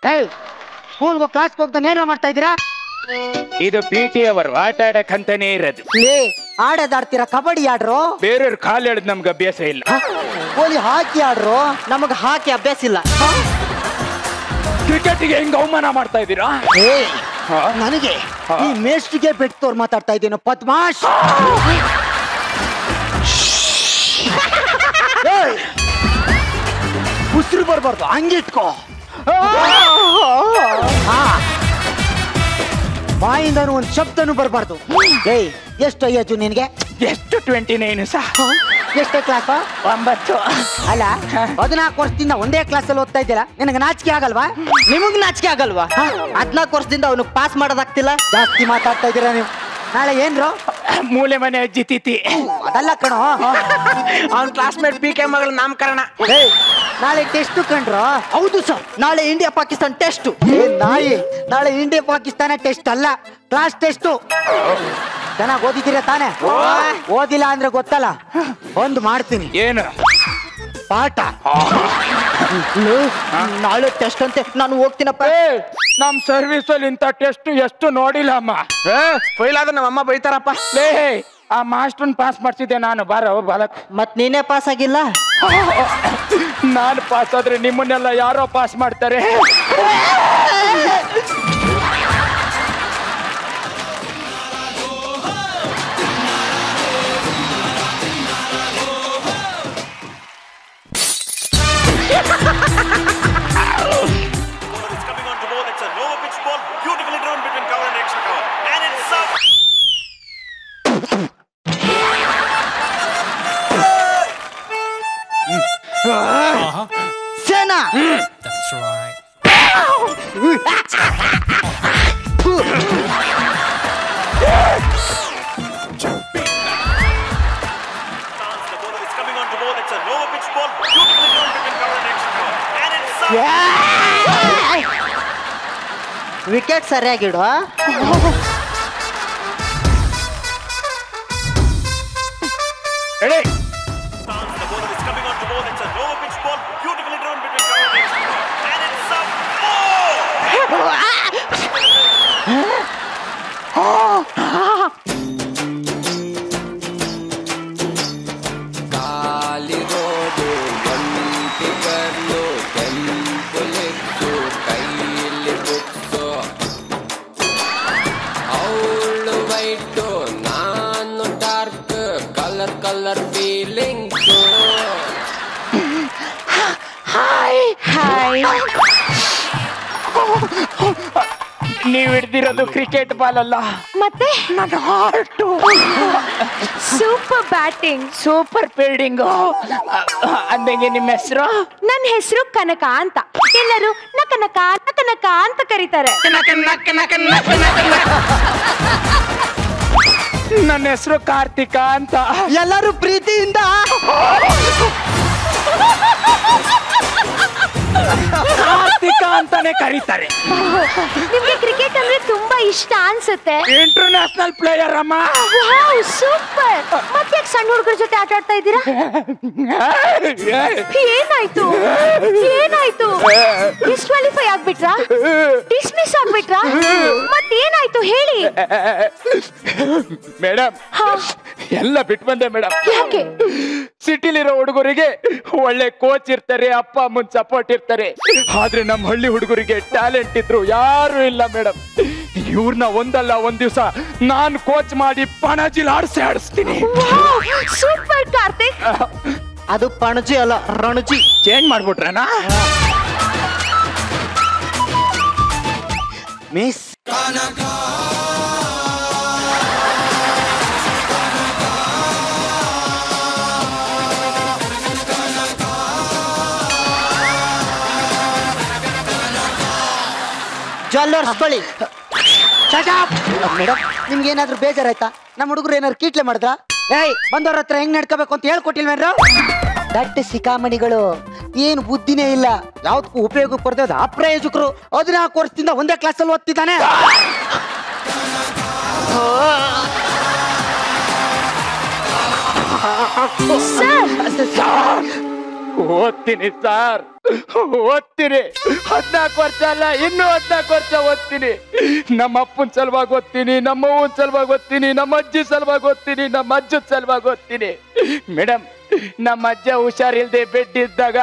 ಸ್ಕೂಲ್ಗೆ ಕ್ಲಾಸ್ಗೆ ಹೋಗ್ತಾನೆ ಏನೋ ಮಾಡ್ತಾ ಇದ್ದೀರಾ? ಇದು PT ಅವರು ಆಟ ಆಡಕ್ಕಂತಾನೆ ಇರೋದು. ಆಡೋದಾಡ್ತೀರಾ? ಕಬಡ್ಡಿ ಆಡ್ರು? ಬೇರೆಯವ್ರ ಕಾಲು ಎಳೆದ್ ನಮ್ಗೆ ಅಭ್ಯಾಸ ಇಲ್ಲ. ಗೋಲಿ ಹಾಕಿ ಆಡ್ರು? ನಮಗ್ ಹಾಕಿ ಅಭ್ಯಾಸ ಇಲ್ಲ. ಕ್ರಿಕೆಟ್ಗೆ ಹೆಂಗ್ ಅವಮಾನ ಮಾಡ್ತಾ ಇದ್ದೀರಾ? ನನಗೆ ಈ ಮೇಷ್ಟಿಗೆ ಬೆಟ್ಟೋರ್ ಮಾತಾಡ್ತಾ ಇದ್ದೀನೋ ಪದ್ಮಾಶ್. ಉಸಿರು ಬರ್ಬಾರ್ದು, ಹಂಗಿಟ್ಕೋ. ಬಾಯಿಂದನು ಒಂದ್ ಶಬ್ದನು ಬರ್ಬಾರ್ದು. ಎಷ್ಟು ಏಜು ನಿನ್ಗೆ? ಎಷ್ಟು 29 ಸಾ? ಎಷ್ಟೇ ಕ್ಲಾಸ್? 9. ಅಲ್ಲ 14 ವರ್ಷದಿಂದ ಒಂದೇ ಕ್ಲಾಸ್ ಅಲ್ಲಿ ಓದ್ತಾ ಇದ್ದೀರಾ, ನಿನಗೆ ನಾಚಿಕೆ ಆಗಲ್ವಾ? ನಿಮಗ್ ನಾಚಿಕೆ ಆಗಲ್ವಾ? 14 ವರ್ಷದಿಂದ ಅವನು ಪಾಸ್ ಮಾಡೋದಾಗ್ತಿಲ್ಲ. ಜಾಸ್ತಿ ಮಾತಾಡ್ತಾ ಇದ್ದೀರಾ ನೀವು. ನಾಳೆ ಏನ್ರು? ಮೂಲೆ ಮನೆ ಅಜ್ಜಿ ತಿಥಿ. ಅದಲ್ಲ ಕಣೋ, ಅವನ್ ಕ್ಲಾಸ್ಮೇಟ್ PK ಮಗಳ ನಾಮಕರಣ. ನಾಳೆ ಟೆಸ್ಟ್ ಕಂಡ್ರು? ಹೌದು ಸರ್, ನಾಳೆ ಇಂಡಿಯಾ ಪಾಕಿಸ್ತಾನ ಟೆಸ್ಟ್. ನಾಯಿ, ನಾಳೆ ಇಂಡಿಯಾ ಪಾಕಿಸ್ತಾನ ಟೆಸ್ಟ್ ಅಲ್ಲ, ಕ್ಲಾಸ್ ಟೆಸ್ಟ್. ಚೆನ್ನಾಗಿ ಓದಿದ್ದೀರಾ ತಾನೆ? ಓದಿಲ್ಲ ಅಂದ್ರೆ ಗೊತ್ತಲ್ಲ, ಒಂದು ಮಾಡ್ತೀನಿ. ಏನು ಪಾಠ? ನಾಳೆ ಟೆಸ್ಟ್ ಅಂತೆ, ನಾನು ಹೋಗ್ತೀನಪ್ಪ. ನಮ್ ಸರ್ವಿಸ್ ಅಲ್ಲಿ ಇಂತ ಟೆಸ್ಟ್ ಎಷ್ಟು ನೋಡಿಲ್ಲ ಅಮ್ಮ. ಫೈಲ್ ಆದ್ರೆ ನಮ್ಮ ಅಮ್ಮ ಬೈತಾರಪ್ಪ. ಆ ಮಾಸ್ಟರ್ನ್ ಪಾಸ್ ಮಾಡ್ಸಿದ್ದೆ ನಾನು. ಬಾಲಕ್. ಮತ್ ನೀನೇ ಪಾಸ್ ಆಗಿಲ್ಲ? ನಾನು ಪಾಸ್ ಆದ್ರೆ ನಿಮ್ಮನ್ನೆಲ್ಲ ಯಾರೋ ಪಾಸ್ ಮಾಡ್ತಾರೆ. ಸೇನಾ, That's right. ವಿಕೆಟ್ ಸರಿಯಾಗಿಡು. Color feelings. ಹಾಯ್ ನೀವ್ ಹಿಡ್ದಿರೋದು ಕ್ರಿಕೆಟ್ ಬಾಲ್ ಅಲ್ಲ, ಮತ್ತೆ ನನ್ನ heart. Super batting, super fielding. ಅಂದಂಗೆ ನಿಮ್ಮ ಹೆಸರು? ನನ್ನ ಹೆಸರು ಕನಕ ಅಂತ. ಎಲ್ಲರೂ ನಕನಕ ನಕನಕ ಅಂತ ಕರೀತಾರೆ. ನನ್ನ ಹೆಸರು ಕಾರ್ತಿಕ ಅಂತ. ಎಲ್ಲರೂ ಪ್ರೀತಿಯಿಂದ ಕಾರ್ತಿಕ ಅಂತಾನೆ ಕರೀತಾರೆ. ನಿಮ್ಗೆ ಕ್ರಿಕೆಟ್ ಅಂದ್ರೆ ತುಂಬಾ ಇಷ್ಟ ಅನ್ಸುತ್ತೆ. ಇಂಟರ್ನ್ಯಾಷನಲ್ ಪ್ಲೇಯರ್ ಅಮ್ಮ. ಸೂಪರ್. ಮತ್ತೆ ಯಾಕೆ ಸಣ್ಣ ಹುಡುಗರ ಜೊತೆ ಆಟ ಆಡ್ತಾ ಇದ್ದೀರಾ? ಏನಾಯ್ತು ಏನಾಯ್ತು? ಡಿಸ್ಕ್ವಾಲಿಫೈ ಆಗ್ಬಿಟ್ರಾ? ಡಿಸ್ಮಿಸ್ ಆಗ್ಬಿಟ್ರಾ? ಮತ್ತೇನಾಯ್ತು ಹೇಳಿ. ಮೇಡಮ್, ಎಲ್ಲ ಬಿಟ್ಟು ಬಂದೆ ಮೇಡಮ್. ಯಾಕೆ? ಸಿಟಿಲಿರೋ ಹುಡುಗರಿಗೆ ಒಳ್ಳೆ ಕೋಚ್ ಇರ್ತಾರೆ, ಅಪ್ಪ ಅಮ್ಮನ್ ಸಪೋರ್ಟ್ ಇರ್ತಾರೆ. ಆದ್ರೆ ನಮ್ಮ ಹಳ್ಳಿ ಹುಡುಗರಿಗೆ ಟ್ಯಾಲೆಂಟ್ ಇದ್ರು ಯಾರು ಇಲ್ಲ ಮೇಡಮ್. ಇವ್ರನ್ನ ಒಂದಲ್ಲ ಒಂದ್ ದಿವಸ ನಾನ್ ಕೋಚ್ ಮಾಡಿ ಪಣಜಿಲ್ ಆಡಿಸ್ತೀನಿ. ಸೂಪರ್ ಕಾರ್ತಿಕ್. ಅದು ಪಣಜಿ ಅಲ್ಲ, ರಣಜಿ. ಚೇಂಜ್ ಮಾಡ್ಬಿಟ್ರನಾ? ಮಿಸ್ ಜೊಲ್ಲರ್ಸ್ಕೊಳ್ಳಿ. ಮೇಡಮ್, ನಿಮ್ಗೆ ಏನಾದ್ರು ಬೇಜಾರಾಯ್ತಾ? ನಮ್ಮ ಹುಡುಗರು ಏನಾದ್ರು ಕೀಟ್ಲೆ ಮಾಡಿದ್ರ? ಬಂದವ್ರ ಹತ್ರ ಹೆಂಗ್ ನಡ್ಕೋಬೇಕು ಅಂತ ಹೇಳ್ಕೊಟ್ಟಿಲ್ವೇನ್ರ? ದಟ್ಟ ಸಿಕಾಮಣಿಗಳು, ಏನು ಬುದ್ಧಿನೇ ಇಲ್ಲ. ಯಾವ್ದಕ್ಕೂ ಉಪಯೋಗಕ್ಕೆ ಬರ್ತದ ಅಪ್ರಯೋಜಕರು. 14 ವರ್ಷದಿಂದ ಒಂದೇ ಕ್ಲಾಸಲ್ಲಿ ಓದ್ತಿದ್ದಾನೆ. ಓದ್ತೀನಿ ಸರ್. ಓದ್ತೀನಿ. 14 ವರ್ಷ ಅಲ್ಲ, ಇನ್ನೂ 14 ವರ್ಷ ಓದ್ತೀನಿ. ನಮ್ಮ ಅಪ್ಪನ ಸಲುವಾಗಿ ಓದ್ತೀನಿ, ನಮ್ಮ ಅವ್ವನ ಸಲುವಾಗಿ ಓದ್ತೀನಿ, ನಮ್ಮ ಅಜ್ಜಿ ಸಲುವಾಗಿ ಓದ್ತೀನಿ, ನಮ್ಮ ಅಜ್ಜನ ಸಲುವಾಗಿ ಓದ್ತೀನಿ. ಮೇಡಮ್, ನಮ್ಮ ಅಜ್ಜ ಹುಷಾರಿಲ್ದೆ ಬೆಡ್ ಇದ್ದಾಗ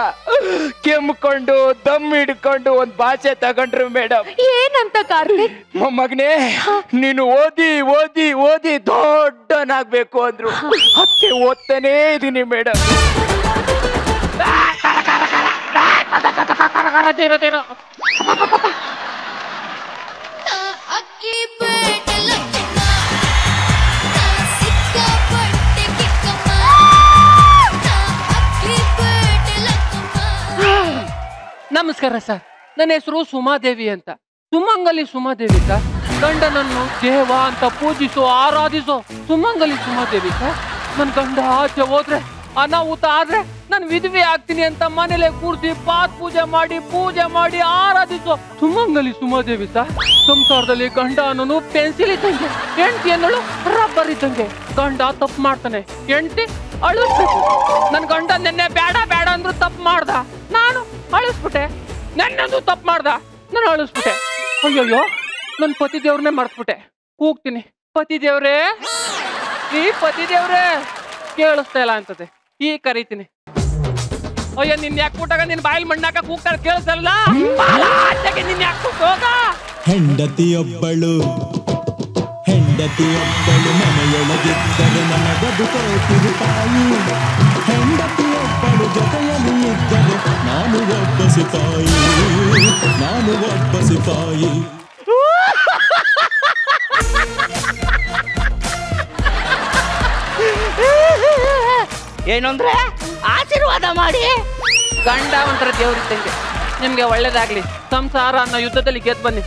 ಕೆಮ್ಕೊಂಡು ದಮ್ ಹಿಡ್ಕೊಂಡು ಒಂದ್ ಭಾಷೆ ತಗೊಂಡ್ರು ಮೇಡಮ್. ಏನಂತ ಕಾರ್ತಿಕ್? ಮೊಮ್ಮಗನೇ, ನೀನು ಓದಿ ಓದಿ ಓದಿ ದೊಡ್ಡನಾಗ್ಬೇಕು ಅಂದ್ರು. ಅದಕ್ಕೆ ಓದ್ತಾನೇ ಇದೀನಿ ಮೇಡಮ್. ನಮಸ್ಕಾರ ಸರ್, ನನ್ನ ಹೆಸರು ಸುಮಾದೇವಿ ಅಂತ. ಸುಮಂಗಲಿ ಸುಮಾದೇವಿ ಸರ್. ಗಂಡನನ್ನು ದೇವ ಅಂತ ಪೂಜಿಸೋ ಆರಾಧಿಸೋ ಸುಮಂಗಲಿ ಸುಮಾದೇವಿ ಸರ್. ನನ್ನ ಗಂಡ ಆಚೆ ಹೋದ್ರೆ ಅನಾಹುತ ಆದ್ರೆ ನಾನು ವಿಧವೆ ಆಗ್ತೀನಿ ಅಂತ ಮನೇಲೆ ಕೂರಿಸಿ ಪಾತ್ ಪೂಜೆ ಮಾಡಿ ಆರಾಧಿಸೋ ಸುಮಂಗಲಿ ಸುಮಾದೇವಿ ಸರ್. ಸಂಸಾರದಲ್ಲಿ ಗಂಡ ಅನ್ನೋನು ಪೆನ್ಸಿಲ್ ಇದ್ದಂಗೆ, ಹೆಂಡತಿ ಅನ್ನೋಳು ರಬ್ಬರ್ ಇದ್ದಂಗೆ. ಗಂಡ ತಪ್ಪು ಮಾಡ್ತಾನೆ, ಹೆಂಡತಿ ಅಳಿಸ್ಬೇಕು. ನನ್ ಗಂಡ ನೆನ್ನೆ ಬೇಡ ಬೇಡ ಅಂದ್ರು ತಪ್ಪು ಮಾಡ್ದ, ನಾನು ಅಳಿಸ್ಬಿಟ್ಟೆ. ನನ್ನದು ತಪ್ಪು ಮಾಡ್ದ, ನಾನು ಅಳಿಸ್ಬಿಟ್ಟೆ. ಅಯ್ಯಯ್ಯೋ, ನನ್ ಪತಿ ದೇವ್ರನ್ನೇ ಮರ್ತ್ಬಿಟ್ಟೆ. ಕೂಗ್ತೀನಿ, ಪತಿ ದೇವ್ರೇ, ಈ ಪತಿ ದೇವ್ರೇ, ಕೇಳಿಸ್ತಾ ಇಲ್ಲ ಅಂತದೆ. ಈ ಕರೀತೀನಿ, ಅಯ್ಯೋ ನಿನ್ ಯಾಕೆ ಕೂಟಾಗ ನಿನ್ ಬಾಯಿಲ್ ಮಣ್ಣಾಕ ಕೂಗ್ತಾರೆ ಕೇಳಿಸಲ್ಲ. ನಿನ್ ಯಾಕೆ ಹೋಗ. ಹೆಂಡತಿಯೊಬ್ಬಳು ಮನೆಯೊಳಗಿದ್ದರೆ ನನ್ನ ಬದುಕೋತಿರು ತಾಯಿ. ಹೆಂಡತಿಯೊಬ್ಬಳು ಜೊತೆಯಲ್ಲಿ ಇದ್ದರೆ ನಾನು ಒಬ್ಬ ಸಿಪಾಯಿ. ಏನಂದ್ರೆ ಆಶೀರ್ವಾದ ಮಾಡಿ. ಗಂಡ ಒಂಥರ ದೇವ್ರಿದ್ದಂಗೆ, ನಿಮ್ಗೆ ಒಳ್ಳೇದಾಗ್ಲಿ. ಸಂಸಾರ ಅನ್ನೋ ಯುದ್ಧದಲ್ಲಿ ಗೆದ್ದು ಬನ್ನಿ.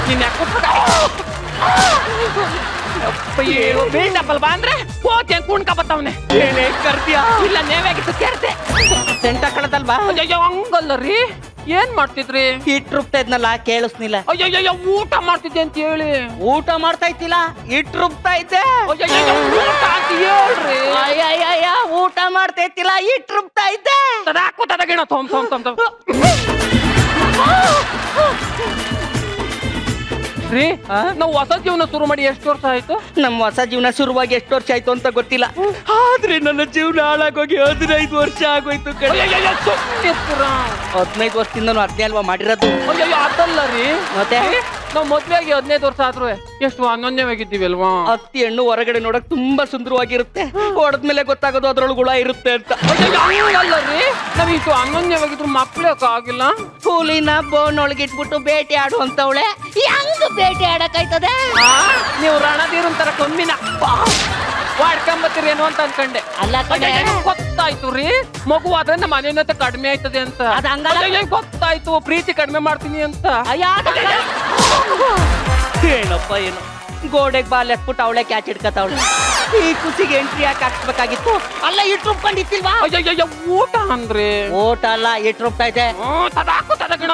ನೀನ್ ಯಾಕೆ ಬೀಳ್ಡಪ್ಪಲ್ ಬಾ ಅಂದ್ರೆ ಕೋತಿ ಕುಣ್ಕಬತ್ತವನೆ. ಕರ್ದಿಯಾ? ಇಲ್ಲ, ನೇವಾಗಿತ್ತು ಕೆರ್ತೆ. ಸೆಂಟ ಕಳದಲ್ವಾ? ಅಯ್ಯೋ ಹಂಗಲ್ಲ ರೀ. ಏನ್ ಮಾಡ್ತಿದ್ರಿ? ಹಿಟ್ ರುಬ್ತಾ ಇದ್ನಲ್ಲ, ಕೇಳಿಸ್ನಿಲ್ಲ. ಅಯ್ಯಯ್ಯೋ, ಊಟ ಮಾಡ್ತಿದ್ದೆ ಅಂತ ಹೇಳಿ. ಊಟ ಮಾಡ್ತಾ ಇತ್ತಿಲ್ಲ, ಹಿಟ್ ರುಬ್ತಾ ಇದ್ದೆ. ಅಯ್ಯಯ್ಯೋ, ಊಟ ಅಂತ ಹೇಳ್ರಿ. ಅಯ್ಯಯ್ಯ, ಊಟ ಮಾಡ್ತಾ ಇತ್ತಿಲ್ಲ, ಹಿಟ್ ರುಬ್ತಾ ಇದ್ದೆ. ತದಾಕು ತದಗಿಣ ತೊಮ್ ತೊಮ್ ತೊಮ್ ತೊಮ್ ರೀ. ನಾವು ಹೊಸ ಜೀವನ ಶುರು ಮಾಡಿ ಎಷ್ಟು ವರ್ಷ ಆಯ್ತು? ನಮ್ಮ ಹೊಸ ಜೀವನ ಶುರುವಾಗಿ ಎಷ್ಟು ವರ್ಷ ಆಯ್ತು ಅಂತ ಗೊತ್ತಿಲ್ಲ, ಆದ್ರೆ ನನ್ನ ಜೀವನ ಹಾಳಾಗೋಗಿ 15 ವರ್ಷ ಆಗೋಯ್ತು ಕಡೆ. 15 ವರ್ಷದಿಂದ 15 ಅಲ್ವಾ ಮಾಡಿರೋದು? ಅಯ್ಯಯ್ಯೋ, ಅದಲ್ಲ ರೀ. ಮತ್ತೆ ನಾವು ಮದ್ವೆಗೆ 15 ವರ್ಷ ಆದ್ರೂ ಎಷ್ಟು ಅನ್ಯೋನ್ಯವಾಗಿದ್ದೀವಿ ಅಲ್ವಾ? ಹತ್ತಿ ಹೆಣ್ಣು ಹೊರಗಡೆ ನೋಡಕ್ ತುಂಬಾ ಸುಂದರವಾಗಿರುತ್ತೆ, ಹೊಡೆದ್ಮೇಲೆ ಗೊತ್ತಾಗೋದು ಅದ್ರೊಳಗೆ ಹುಳ ಇರುತ್ತೆ ಅಂತ. ಅಲ್ಲ ರೀ, ನಾವ್ ಇಷ್ಟು ಅನ್ಯೋನ್ಯವಾಗಿದ್ರು ಮಕ್ಳಕ್ಕೆ ಆಗಿಲ್ಲ. ಕೂಲಿನ ಬೋನೊಳಗಿಟ್ಬಿಟ್ಟು ಬೇಟೆ ಆಡುವಂತವಳೆ ಹೆಂಗ್ ಬೇಟೆ ಆಡಕ್ಕಾಯ್ತದೆ? ನೀವು ರಣಧೀರನ್ ತರ ಕಮ್ಮಿನ ಮಾಡ್ಕೊಂಬತ್ತೀರಿ ಏನೋ ಅಂತ ಅನ್ಕಂಡೆ. ಅಲ್ಲ, ಗೊತ್ತಾಯ್ತು ರೀ, ಮಗುವಾದ್ರೆ ನಮ್ಮ ಅನ್ಯೋನ್ಯತೆ ಕಡಿಮೆ ಆಯ್ತದೆ ಅಂತ. ಅದ ಹಂಗಲ್ಲ. ಗೊತ್ತಾಯ್ತು, ಪ್ರೀತಿ ಕಡಿಮೆ ಮಾಡ್ತೀನಿ ಅಂತ. ಏನಪ್ಪ ಏನು, ಗೋಡೆಗೆ ಬಾಲ್ ಎತ್ಬಿಟ್ಟು ಅವಳೆ ಕ್ಯಾಚ್ ಹಿಡ್ಕತ್ತವಳೆ. ಈ ಖುಷಿಗೆ ಎಂಟ್ರಿ ಯಾಕೆ ಹಾಕ್ಸ್ಬೇಕಾಗಿತ್ತು? ಅಲ್ಲ, ಇಟ್ಟು ರುಬ್ಕೊಂಡಿತ್ತಿಲ್ವಾ? ಅಯ್ಯಯ್ಯೋ, ಊಟ ಅಂದ್ರೆ ಊಟ ಅಲ್ಲ, ಇಟ್ಟು ರುಬ್ತಾ ಇದೆ. ತದಾಕು ತದಗಿಣ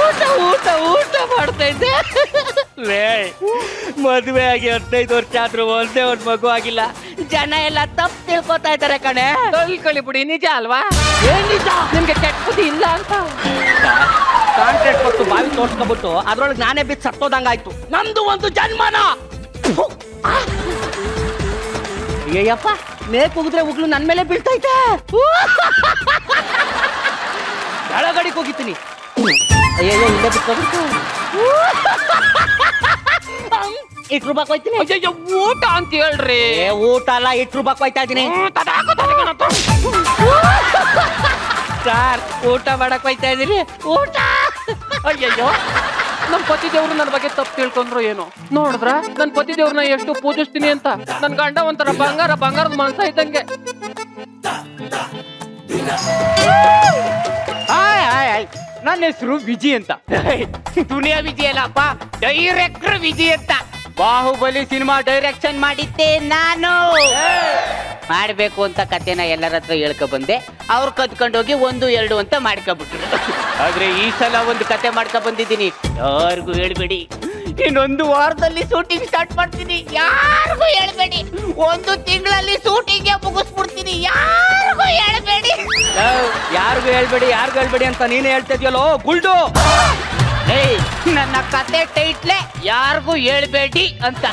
ಊಟ ಊಟ ಊಟ ಮಾಡ್ತಾ ಇದ್ದೆ. ಮದುವೆ ಆಗಿ 15 ವರ್ಷ ಆದ್ರೂ ಒಂದೇ ಒಂದ್ ಮಗು ಆಗಿಲ್ಲ. ಜನ ಎಲ್ಲ ತಪ್ಪು ತಿಳ್ಕೊತಾ ಇದ್ದಾರೆ ಕಣೆ. ಕಳಿ ಬಿಡಿ, ನಿಜ ಅಲ್ವಾ? ಏನ್ ನಿಜ? ನಿಮ್ಗೆ ಕೆಟ್ಟ ಬುದ್ಧಿ ಇಲ್ಲ ಅಂತ ಕಾಂಟ್ರಾಕ್ಟ್ ಕೊಟ್ಟು ಬಾವಿ ತೋರ್ಸ್ಕೊಬಿಟ್ಟು ಅದ್ರೊಳಗೆ ನಾನೇ ಬಿದ್ದು ಸತ್ತೋದಂಗಾಯ್ತು. ನಮ್ದು ಒಂದು ಜನ್ಮನ. ಅಯ್ಯಪ್ಪ, ಮೇಕ್ ಹೋಗಿದ್ರೆ ಉಗ್ಲು ನನ್ ಮೇಲೆ ಬೀಳ್ತೈತೆ. ಕೆಳಗಡಿಗೆ ಹೋಗಿದ್ದೀನಿ. ಅಯ್ಯಯ್ಯೋ, ಇಲ್ಲೇ ಬಿಟ್ಕೋಬಿಟ್ಟು ಇಟ್ ರೂಪಾಯಿ ಹೋಯ್ತೀನಿ. ಅಯ್ಯಯ್ಯೋ, ಊಟ ಅಂತ ಹೇಳ್ರಿ. ಊಟ ಅಲ್ಲ, ಇಟ್ ರೂಪಾಯಿ ಹೋಯ್ತಾ ಇದ್ದೀನಿ. ಸರ್, ಊಟ ಮಾಡಕ್ ಹೋಯ್ತಾ ಇದೀನಿ. ಊಟ. ಅಯ್ಯಯ್ಯೋ, ನನ್ ಪತಿ ದೇವ್ರು ನನ್ನ ಬಗ್ಗೆ ತಪ್ಪು ತಿಳ್ಕೊಂಡ್ರು ಏನೋ. ನೋಡಿದ್ರ ನನ್ ಪತಿ ದೇವ್ರನ್ನ ಎಷ್ಟು ಪೂಜಿಸ್ತೀನಿ ಅಂತ. ನನ್ ಗಂಡ ಒಂಥರ ಬಂಗಾರದ ಮನ್ಸ ಇದ್ದಂಗೆ. ನನ್ನ ಹೆಸರು ವಿಜಿ ಅಂತ. ದುನಿಯಾ ವಿಜಿ ಅಲ್ಲಪ್ಪ, ಡೈರೆಕ್ಟರ್ ವಿಜಿ ಅಂತ. ಬಾಹುಬಲಿ ಸಿನಿಮಾ ಡೈರೆಕ್ಷನ್ ಮಾಡಿದ್ದೆ ನಾನು. ಮಾಡ್ಬೇಕು ಅಂತ ಕತೆನ ಎಲ್ಲರ ಹತ್ರ ಹೇಳ್ಕೊ ಬಂದೆ. ಅವ್ರು ಕದ್ಕೊಂಡೋಗಿ 1, 2 ಅಂತ ಮಾಡ್ಕೊಬಿಟ್ರು. ಆದ್ರೆ ಈ ಸಲ ಒಂದು ಕತೆ ಮಾಡ್ಕೊ ಬಂದಿದ್ದೀನಿ, ಯಾರಿಗೂ ಹೇಳ್ಬೇಡಿ. ಇನ್ನೊಂದು ವಾರದಲ್ಲಿ ಶೂಟಿಂಗ್ ಸ್ಟಾರ್ಟ್ ಮಾಡ್ತೀನಿ, ಯಾರಿಗೂ ಹೇಳ್ಬೇಡಿ. 1 ತಿಂಗಳಲ್ಲಿ ಶೂಟಿಂಗ್ಗೆ ಮುಗಿಸ್ಬಿಡ್ತೀನಿ, ಯಾರಿಗೂ ಹೇಳ್ಬೇಡಿ. ಯಾರಿಗೂ ಹೇಳ್ಬೇಡಿ ಅಂತ ನೀನೇ ಹೇಳ್ತಾ ಇದೆಯಲ್ಲೋ ಗುಲ್ಡು. ನನ್ನ ಕತೆ ಟೈಟ್ಲೆ ಯಾರಿಗೂ ಹೇಳ್ಬೇಡಿ ಅಂತ.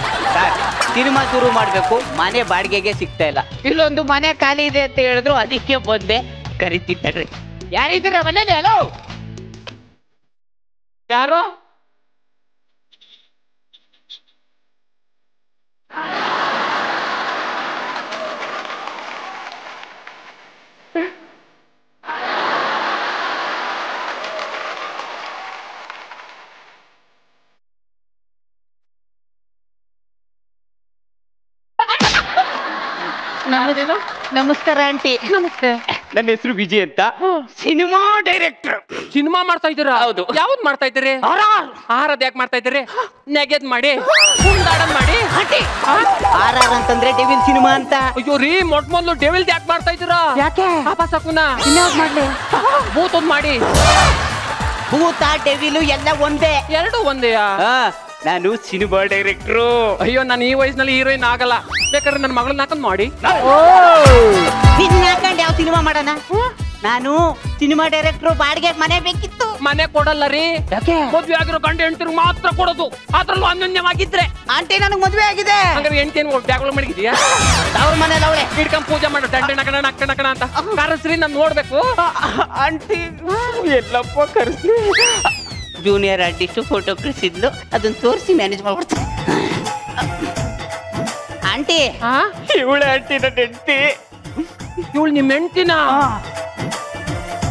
ಸಿನಿಮಾ ಶುರು ಮಾಡ್ಬೇಕು, ಮನೆ ಬಾಡಿಗೆಗೆ ಸಿಗ್ತಾ ಇಲ್ಲ. ಇಲ್ಲೊಂದು ಮನೆ ಖಾಲಿ ಇದೆ ಅಂತ ಹೇಳಿದ್ರು, ಅದಕ್ಕೆ ಬಂದೆ. ಕರಿತಿದ್ರಿ ಯಾರಿದ್ದೀರ ಮನೇಲಿ? ಹಲೋ, ಯಾರು? ನಮಸ್ಕಾರ ಆಂಟಿ. ನಮಸ್ತೆ. ನನ್ನ ಹೆಸರು ವಿಜಯ್ ಅಂತ, ಸಿನಿಮಾ ಡೈರೆಕ್ಟರ್. ಸಿನಿಮಾ ಮಾಡ್ತಾ ಇದ್ದೀರಾ? ಹೌದು. ಯಾವ್ದು ಮಾಡ್ತಾ ಇದ್ದೀರಿ? ಆಹಾರದ ಯಾಕೆ ಮಾಡ್ತಾ ಇದ್ದೀರಿ? ನೆಗೆದ್ ಮಾಡಿ, ಕುಂದಾಡನ್ ಮಾಡಿ. RR ಅಂತಂದ್ರೆ ಡೆವಿಲ್ ಸಿನಿಮಾ ಅಂತ. ಅಯ್ಯೋ ರೀ, ಮೊಟ್ಮೊದ್ಲು ಡೆವಿಲ್ ಯಾಕೆ ಮಾಡ್ತಾ ಇದ್ದೀರಾ? ಯಾಕೆ? ಪಾಪ ಸಕುನ ಮಾಡ್ಲಿ? ಭೂತೊಂದ್ ಮಾಡಿ. ಭೂತ ಡೆವಿಲು ಎಲ್ಲ ಒಂದೇ. ಎರಡು ಒಂದೇಯಾ? ನಾನು ಸಿನಿಮಾ ಡೈರೆಕ್ಟ್ರು. ಅಯ್ಯೋ, ನಾನು ಈ ವಯಸ್ಸಿನಲ್ಲಿ ಹೀರೋಯಿನ್ ಆಗಲ್ಲ. ಬೇಕಾದ್ರೆ ನನ್ನ ಮಗಳನ್ನ ಹಾಕೊಂಡ್ ಮಾಡಿ. ನಿನ್ನ ಹಾಕೊಂಡು ಯಾವ ಸಿನಿಮಾ ಮಾಡೋಣ? ನಾನು ಸಿನಿಮಾ ಡೈರೆಕ್ಟ್ರು, ಬಾಡಿಗೆ ಮನೆ ಬೇಕಿತ್ತು. ಮನೆ ಕೊಡಲ್ಲ ರೀ. ಯಾಕೆ? ಮದ್ವೆ ಆಗಿರೋ ಗಂಡ ಹೆಂಡತಿರು ಮಾತ್ರ ಕೊಡೋದು, ಅದ್ರಲ್ಲೂ ಅನ್ಯೋನ್ಯವಾಗಿದ್ರೆ. ಆಂಟಿ, ನನಗೆ ಮದುವೆ ಆಗಿದೆ. ಹಂಗಾರೆ ಹೆಂಡತಿಯನ್ನು ಬ್ಯಾಗ್ಗಳು ಮಡಗಿದ್ಯಾ? ಅವ್ರ ಮನೇಲಿ ಅವಳೆ ಹಿಡ್ಕೊಂಡ್ ಪೂಜೆ ಮಾಡೋ ದಂಡೆ ನಕಣ ನಕ್ಕ ನಕಣ ಅಂತ ಕರೆಸ್ರಿ, ನಾನು ನೋಡ್ಬೇಕು. ಆಂಟಿ ಎಲ್ಲಪ್ಪ ಕರೆಸ್ಲಿ. ಜೂನಿಯರ್ ಆರ್ಟಿಸ್ಟ್ ಫೋಟೋ ಕಳಿಸಿದ್ಲು, ಅದನ್ನ ತೋರಿಸಿ ಮ್ಯಾನೇಜ್ ಮಾಡ್ಬಿಡ್ತೀನಿ. ಆಂಟಿ, ಇವಳೆ ಆಂಟಿ ನನ್ನ ಹೆಂಡತಿ. ಇವಳು ನಿಮ್ಮ ಹೆಂಡ್ತಿನ?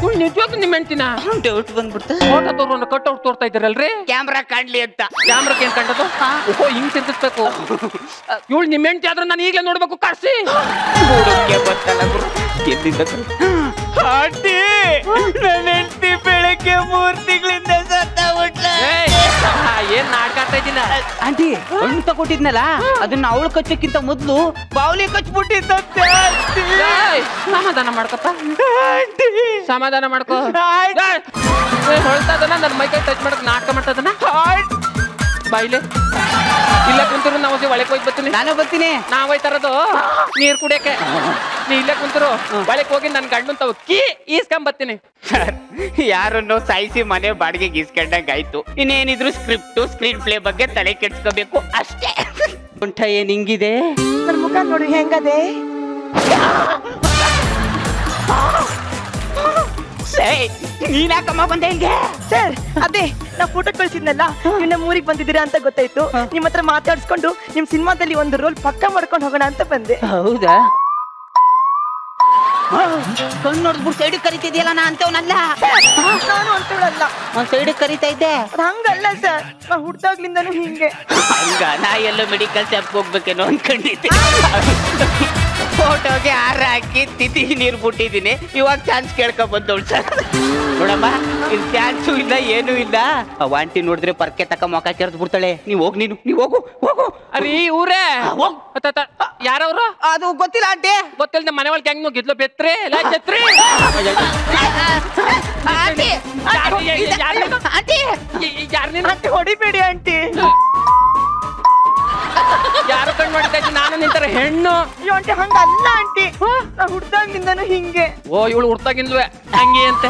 ಇವಳು ನಿಜವಾಗ್ಲೂ ನಿಮ್ಮ ಹೆಂಡ್ತಿನ? ಡೌಟ್ ಬಂದ್ಬಿಡ್ತು. ಫೋಟೋ ತೋರ್ಕೊಂಡು ಕಟ್ಔಟ್ ತೋರ್ತಾ ಇದ್ದೀರಲ್ರಿ? ಕ್ಯಾಮ್ರಾ ಕಾಣ್ಲಿ ಅಂತ. ಕ್ಯಾಮ್ರಾಕ್ಕೆ ಏನ್ ಕಂಡದು? ಓಹೋ, ಹಿಂಗ್ ತಿರ್ಗಿಸ್ಬೇಕು. ಇವಳು ನಿಮ್ಮ ಹೆಂಡ್ತಿ ಆದ್ರೆ ನಾನು ಈಗಲೇ ನೋಡ್ಬೇಕು. ಕರ್ಸಿ. ಆಂಟಿ, ನನ್ನ ಹೆಂಡತಿ ಬೆಳಗ್ಗೆ 3 ತಿಂಗಳಿಂದ ಸತ್ತ ಬಿಟ್ಲ. ಏನ್ ನಾಟಕ ಆಡ್ತಾ ಇದ್ದೀನ? ಆಂಟಿ, ಹಣ್ಣು ತಗೊಟ್ಟಿದ್ನಲ್ಲ, ಅದನ್ನ ಅವಳು ಕಚ್ಚಕ್ಕಿಂತ ಮೊದ್ಲು ಬಾವ್ಲಿ ಕಚ್ಬಿಟ್ಟಿದ್ದಂತೆ. ಸಮಾಧಾನ ಮಾಡ್ಕೊಪ್ಪ, ಸಮಾಧಾನ ಮಾಡ್ಕೋ. ಹೊಳ್ತಾ ಇದನ್ನ ನನ್ನ ಮೈಕೈ ಟಚ್ ಮಾಡಕ್ ನಾಟಕ ಮಾಡ್ತಾ ಇದನ್ನ. ಬಾಯಿಲೆ ಇಲ್ಲ ಕುಂತಿರು, ನಾವು ಒಳಗೆ ಹೋಗಿ ಬರ್ತೀನಿ. ನಾನು ಬರ್ತೀನಿ. ನಾವ್ ಹೋಯ್ತಾರದು ನೀರ್ ಕುಡಿಯಕ್ಕೆ. ನೀ ಇಲ್ಲೇ ಕುಂತಿರು, ಒಳಗೆ ಹೋಗಿ ನನ್ ಗಂಡನ್ ತಾವು ಈಸ್ಕೊಂಡ್ ಬರ್ತೀನಿ. ಯಾರನ್ನೋ ಸಾಯಿಸಿ ಮನೆ ಬಾಡಿಗೆ ಗೀಸ್ಕೊಂಡಂಗ ಆಯ್ತು. ಇನ್ನೇನಿದ್ರು ಸ್ಕ್ರಿಪ್ಟ್, ಸ್ಕ್ರೀನ್ ಪ್ಲೇ ಬಗ್ಗೆ ತಲೆ ಕೆಡ್ಸ್ಕೋಬೇಕು ಅಷ್ಟೇ. ಉಂಟ ಏನ್ ಹಿಂಗಿದೆ? ನನ್ನ ಮುಖ ನೋಡಿ ಹೆಂಗದೆ. ನೀನ್ಯಾಕಮ್ಮ ಬಂದೆ ಹಿಂಗೆ? ಸರ್, ಅದೇ ನಾ ಫೋಟೋ ಕಳ್ಸಿದ್ನಲ್ಲ, ನೀವು ನಮ್ಮ ಊರಿಗೆ ಬಂದಿದ್ದೀರಾ ಅಂತ ಗೊತ್ತಾಯ್ತು. ನಿಮ್ಮ ಹತ್ರ ಮಾತಾಡ್ಸ್ಕೊಂಡು ನಿಮ್ ಸಿನಿಮಾದಲ್ಲಿ ಒಂದು ರೋಲ್ ಪಕ್ಕ ಮಾಡ್ಕೊಂಡು ಹೋಗೋಣ ಅಂತ ಬಂದೆ. ಹೌದಾ? ಕಣ್ಣು ನೋಡ್ಬಿಟ್ಟು ಸೈಡ್ ಕರಿತಿದ್ಯಲ್ಲ, ನಾ ಅಂತವನಲ್ಲ. ನಾನು ಅಂತೇಳಲ್ಲ, ಒಂದ್ ಸೈಡ್ ಕರಿತಾ ಇದ್ದೆ. ಅದು ಹಂಗಲ್ಲ ಸರ್, ನಾ ಹುಡ್ದಾಗ್ಲಿಂದನೂ ಹಿಂಗೆ. ಹಂಗ? ನಾ ಎಲ್ಲೋ ಮೆಡಿಕಲ್ ಶಾಪ್ ಹೋಗ್ಬೇಕೇನೋ ಅನ್ಕೊಂಡಿದ್ದೆ. ಫೋಟೋಗೆ ಹಾರ ಹಾಕಿ ತಿಥಿ ನೀರು ಬಿಟ್ಟಿದ್ದೀನಿ. ಇವಾಗ ಚಾನ್ಸ್ ಕೇಳ್ಕೊಂಡ್ ಬಂದವಳು ಸರ್. ನೋಡಮ್ಮ, ಇಲ್ಲಿ ಚಾನ್ಸು ಇಲ್ಲ, ಏನೂ ಇಲ್ಲ. ವಾಂಟಿ ನೋಡಿದ್ರೆ ಪರ್ಕೆ ತಕ್ಕ ಮೊಕ ಕೆರೆದು ಬಿಡ್ತಾಳೆ. ನೀವ್ ಹೋಗ್, ನೀವ್ ಹೋಗು ಹೋಗು. ಅರಿ ಊರೇ ಯಾರವ್ರು? ಅದು ಗೊತ್ತಿಲ್ಲ ಆಂಟಿ. ಗೊತ್ತಿಲ್ಲ. ಮನೆ ಒಳಗೆ ಹೆಂಗ್ ನುಗ್ಗಿದ್ಲು ಬೆತ್ರಿ ಛತ್ರಿ. ಆಂಟಿ ಹೊಡಿಬೇಡಿ ಆಂಟಿ. ಯಾರು ಕಣ್ಣು ನೋಡಿದ್ದೆ? ನಾನು ನಿಂತರ ಹೆಣ್ಣು. ಅಯ್ಯೋ ಆಂಟಿ, ಹಂಗಲ್ಲ ಆಂಟಿ, ನಾ ಹುಡ್ದಾಗ್ಲಿಂದನೂ ಹಿಂಗೆ. ಓ, ಇವಳು ಹುಡ್ತಾಗಿಲ್ವೇ ಹಂಗೆ ಅಂತೆ.